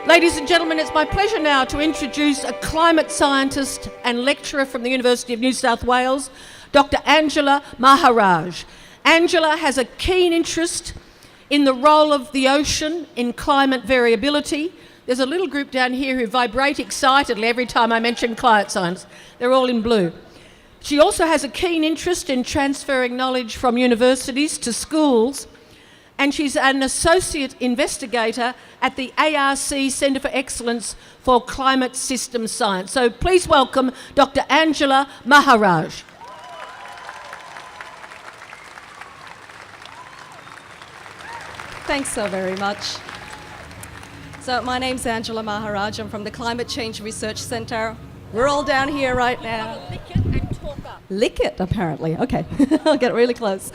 Ladies and gentlemen, it's my pleasure now to introduce a climate scientist and lecturer from the University of New South Wales, Dr. Angela Maharaj. Angela has a keen interest in the role of the ocean in climate variability. There's a little group down here who vibrate excitedly every time I mention climate science. They're all in blue. She also has a keen interest in transferring knowledge from universities to schools, and she's an associate investigator at the ARC Centre for Excellence for Climate System Science. So please welcome Dr. Angela Maharaj. Thanks so very much. So my name's Angela Maharaj. I'm from the Climate Change Research Centre. We're all down here right now. Lick it and talk up. Lick it, apparently. Okay, I'll get really close.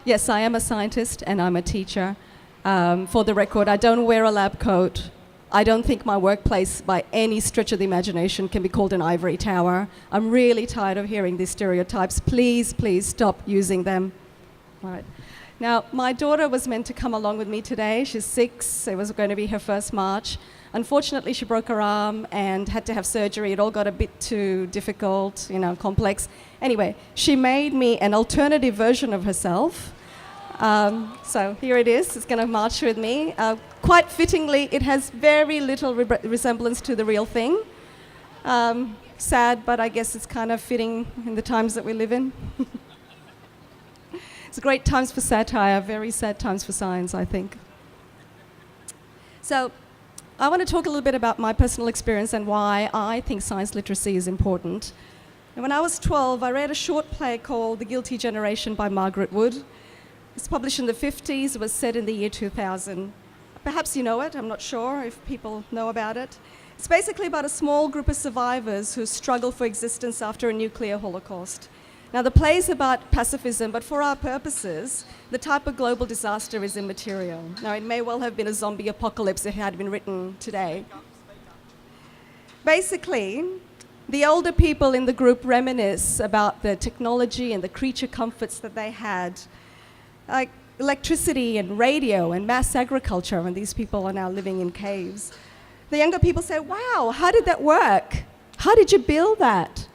Yes, I am a scientist and I'm a teacher. For the record, I don't wear a lab coat. I don't think my workplace, by any stretch of the imagination, can be called an ivory tower. I'm really tired of hearing these stereotypes. Please, please stop using them. All right. Now, my daughter was meant to come along with me today. She's 6. It was going to be her first march. Unfortunately, she broke her arm and had to have surgery. It all got a bit too difficult, complex. Anyway, she made me an alternative version of herself. So here it is. It's going to march with me. Quite fittingly, it has very little resemblance to the real thing. Sad, but I guess it's kind of fitting in the times that we live in. It's great times for satire, very sad times for science, I think. So I want to talk a little bit about my personal experience and why I think science literacy is important. And when I was 12, I read a short play called The Guilty Generation by Margaret Wood. It's published in the 50s. It was set in the year 2000. Perhaps you know it. I'm not sure if people know about it. It's basically about a small group of survivors who struggle for existence after a nuclear holocaust. Now, the play is about pacifism, but for our purposes, the type of global disaster is immaterial. Now, it may well have been a zombie apocalypse if it had been written today. Basically, the older people in the group reminisce about the technology and the creature comforts that they had, like electricity and radio and mass agriculture, when these people are now living in caves. The younger people say, wow, how did that work? How did you build that?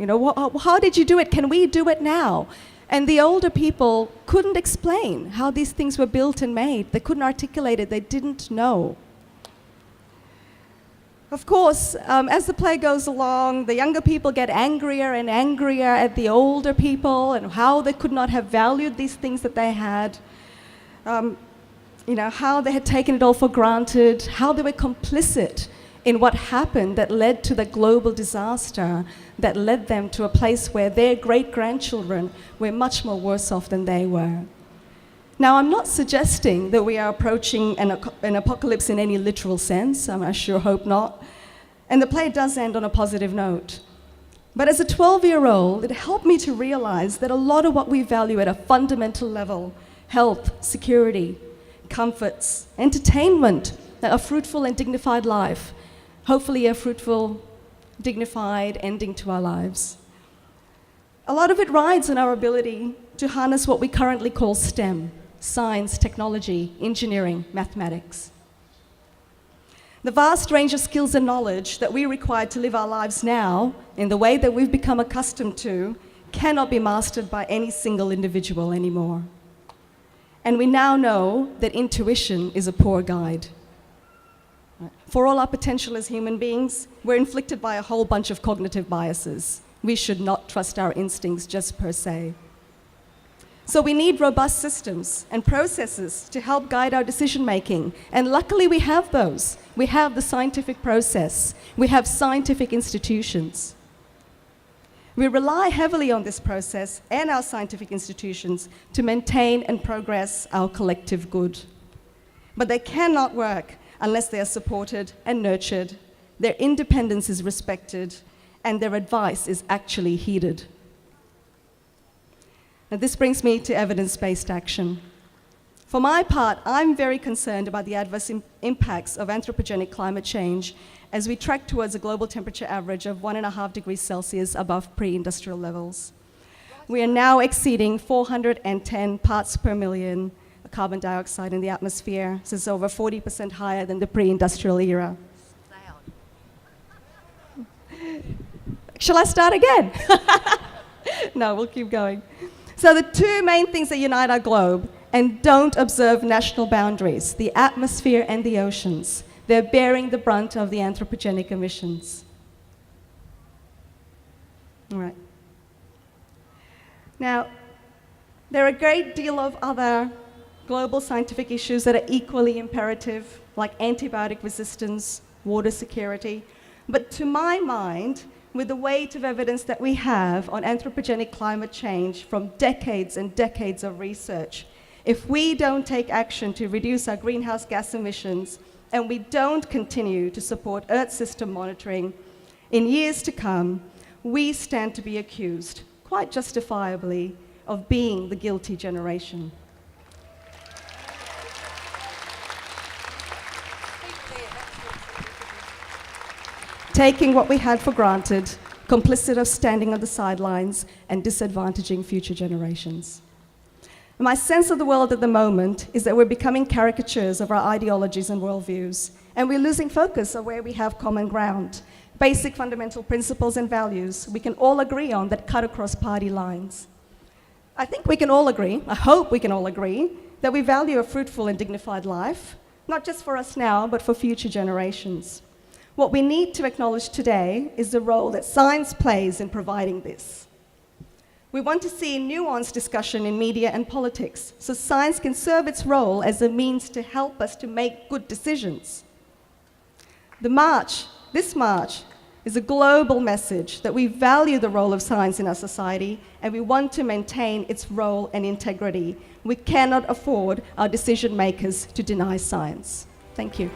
How did you do it? Can we do it now? And the older people couldn't explain how these things were built and made. They couldn't articulate it. They didn't know. Of course, as the play goes along, the younger people get angrier and angrier at the older people and how they could not have valued these things that they had. How they had taken it all for granted, how they were complicit in what happened that led to the global disaster that led them to a place where their great-grandchildren were much more worse off than they were. Now, I'm not suggesting that we are approaching an apocalypse in any literal sense. I sure hope not. And the play does end on a positive note. But as a 12-year-old, it helped me to realize that a lot of what we value at a fundamental level, health, security, comforts, entertainment, a fruitful and dignified life, hopefully a fruitful, dignified ending to our lives. A lot of it rides on our ability to harness what we currently call STEM, science, technology, engineering, mathematics. The vast range of skills and knowledge that we require to live our lives now, in the way that we've become accustomed to, cannot be mastered by any single individual anymore. And we now know that intuition is a poor guide. For all our potential as human beings, we're inflicted by a whole bunch of cognitive biases. We should not trust our instincts just per se. So we need robust systems and processes to help guide our decision-making. And luckily we have those. We have the scientific process. We have scientific institutions. We rely heavily on this process and our scientific institutions to maintain and progress our collective good. But they cannot work unless they are supported and nurtured, their independence is respected, and their advice is actually heeded. Now, this brings me to evidence-based action. For my part, I'm very concerned about the adverse impacts of anthropogenic climate change as we track towards a global temperature average of 1.5 degrees Celsius above pre-industrial levels. We are now exceeding 410 parts per million carbon dioxide in the atmosphere. This is over 40% higher than the pre-industrial era. Shall I start again? No, we'll keep going. So the two main things that unite our globe and don't observe national boundaries, the atmosphere and the oceans, they're bearing the brunt of the anthropogenic emissions. All right. Now, there are a great deal of other global scientific issues that are equally imperative, like antibiotic resistance, water security. But to my mind, with the weight of evidence that we have on anthropogenic climate change from decades and decades of research, if we don't take action to reduce our greenhouse gas emissions and we don't continue to support Earth system monitoring, in years to come, we stand to be accused, quite justifiably, of being the guilty generation. Taking what we had for granted, complicit of standing on the sidelines and disadvantaging future generations. My sense of the world at the moment is that we're becoming caricatures of our ideologies and worldviews, and we're losing focus of where we have common ground, basic fundamental principles and values we can all agree on that cut across party lines. I think we can all agree, I hope we can all agree, that we value a fruitful and dignified life, not just for us now, but for future generations. What we need to acknowledge today is the role that science plays in providing this. We want to see nuanced discussion in media and politics, so science can serve its role as a means to help us to make good decisions. This march, is a global message that we value the role of science in our society and we want to maintain its role and integrity. We cannot afford our decision makers to deny science. Thank you.